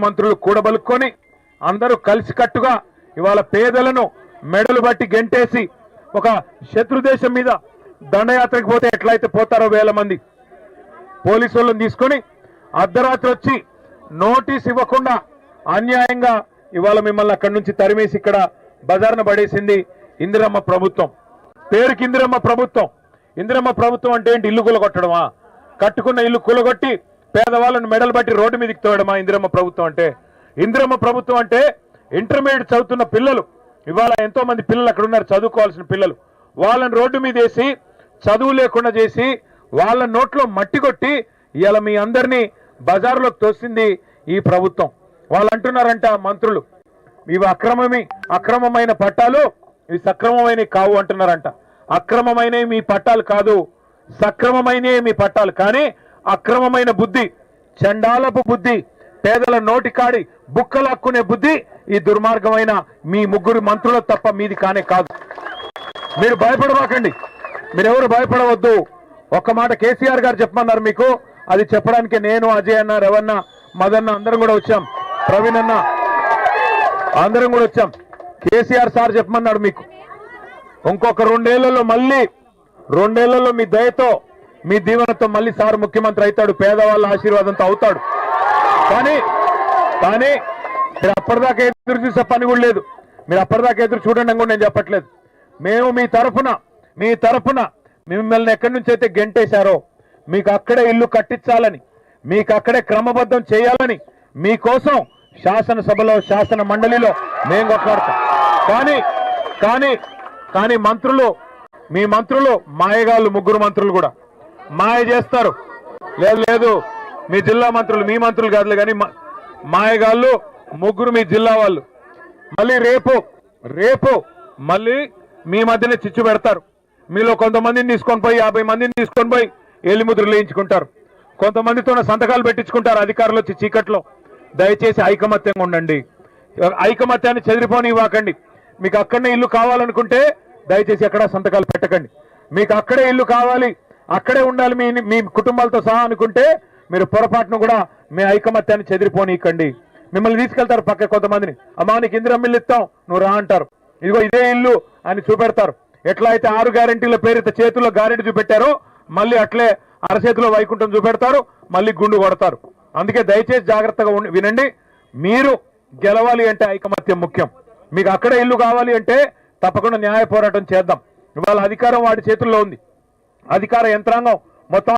మంత్రులు కూడబలుక్కొని అందరూ కలిసికట్టుగా ఇవాళ పేదలను మెడలు బట్టి గెంటేసి ఒక శత్రు దేశం మీద దండయాత్రకు పోతే ఎట్లయితే పోతారో వేల మంది పోలీసు వాళ్ళని తీసుకొని అర్ధరాత్రి వచ్చి నోటీస్ ఇవ్వకుండా అన్యాయంగా ఇవాళ మిమ్మల్ని అక్కడి నుంచి తరిమేసి ఇక్కడ బజార్న పడేసింది ఇందిరమ్మ ప్రభుత్వం. పేరుకి ఇందిరమ్మ ప్రభుత్వం. ఇందిరమ్మ ప్రభుత్వం అంటే ఏంటి? ఇల్లు కూలగొట్టడమా? కట్టుకున్న ఇల్లు కూలగొట్టి పేదవాళ్ళను మెడలు బట్టి రోడ్డు మీదకి తోయడమా ఇందిరమ్మ ప్రభుత్వం అంటే? ఇందిరమ్మ ప్రభుత్వం అంటే ఇంటర్మీడియట్ చదువుతున్న పిల్లలు, ఇవాళ ఎంతో మంది పిల్లలు అక్కడ ఉన్నారు, చదువుకోవాల్సిన పిల్లలు, వాళ్ళని రోడ్డు మీద వేసి చదువు లేకుండా చేసి వాళ్ళ నోట్లో మట్టి కొట్టి ఇవాళ మీ అందరినీ బజార్లోకి తోసింది ఈ ప్రభుత్వం. వాళ్ళు అంటున్నారంట మంత్రులు, ఇవి అక్రమమైన పట్టాలు, ఇవి సక్రమమైన కావు అంటున్నారంట. అక్రమమైన మీ పట్టాలు కాదు, సక్రమమైన మీ పట్టాలు. కానీ అక్రమమైన బుద్ధి, చండాలపు బుద్ధి, పేదల నోటి కాడి బుక్కలాక్కునే బుద్ధి ఈ దుర్మార్గమైన మీ ముగ్గురు మంత్రులు తప్ప మీది కానే కాదు. మీరు భయపడబాకండి, మీరెవరు భయపడవద్దు. ఒక్క మాట కేసీఆర్ గారు చెప్పమన్నారు మీకు, అది చెప్పడానికి నేను, అజయ్ అన్న, రవణ, మదన్న అందరం కూడా వచ్చాం, ప్రవీణ్ అన్న అందరం కూడా వచ్చాం. కేసీఆర్ సార్ చెప్పమన్నాడు మీకు, ఇంకొక రెండేళ్లలో మీ దయతో మీ దీవెనతో మళ్ళీ సార్ ముఖ్యమంత్రి అవుతాడు, పేదవాళ్ళ ఆశీర్వాదంతో అవుతాడు. కానీ మీరు అప్పటిదాకా ఎదురు చూసే పని కూడా లేదు. మీరు అప్పటిదాకా ఎదురు చూడండి కూడా నేను చెప్పట్లేదు. మేము మీ తరఫున మిమ్మల్ని ఎక్కడి నుంచి అయితే గెంటేశారో మీకు అక్కడే ఇల్లు కట్టించాలని, మీకు అక్కడే క్రమబద్ధం చేయాలని మీకోసం శాసనసభలో, శాసన మండలిలో మేము కొట్లాడతాం. కానీ మీ మంత్రులు మాయగాళ్ళు, ముగ్గురు మంత్రులు కూడా మాయ చేస్తారు. లేదు మీ జిల్లా మంత్రులు, మీ మంత్రులు కాదులే కానీ మాయగాళ్ళు ముగ్గురు మీ జిల్లా వాళ్ళు. మళ్ళీ రేపు మళ్ళీ మీ మధ్యనే చిచ్చు పెడతారు. మీలో కొంతమందిని తీసుకొని పోయి 50 మందిని తీసుకొని పోయి ఎలిముద్రలు వేయించుకుంటారు, కొంతమందితో సంతకాలు పెట్టించుకుంటారు అధికారులు వచ్చి చీకట్లో. దయచేసి ఐకమత్యంగా ఉండండి, ఐకమత్యాన్ని చెదిరిపోనివ్వకండి. మీకు అక్కడనే ఇల్లు కావాలనుకుంటే దయచేసి ఎక్కడ సంతకాలు పెట్టకండి. మీకు అక్కడే ఇల్లు కావాలి, అక్కడే ఉండాలి మీ కుటుంబాలతో సహా అనుకుంటే మీరు పొరపాటును కూడా మీ ఐకమత్యాన్ని చెదిరిపోనీకండి. మిమ్మల్ని తీసుకెళ్తారు పక్క కొంతమందిని, అమ్మా నీకు ఇందిరమ్మ ఇల్లు ఇస్తాం నువ్వు రా అంటారు, ఇదిగో ఇదే ఇల్లు అని చూపెడతారు. ఎట్లా అయితే 6 గ్యారెంటీల పేరుతో చేతుల్లో గ్యారెంటీ చూపెట్టారో మళ్ళీ అట్లే అరచేతిలో వైకుంఠం చూపెడతారు, మళ్ళీ గుండు కొడతారు. అందుకే దయచేసి జాగ్రత్తగా వినండి. మీరు గెలవాలి అంటే ఐకమత్యం ముఖ్యం. మీకు అక్కడే ఇల్లు కావాలి అంటే తప్పకుండా న్యాయ పోరాటం చేద్దాం. ఇవాళ అధికారం వాడి చేతుల్లో ఉంది, అధికార యంత్రాంగం మొత్తం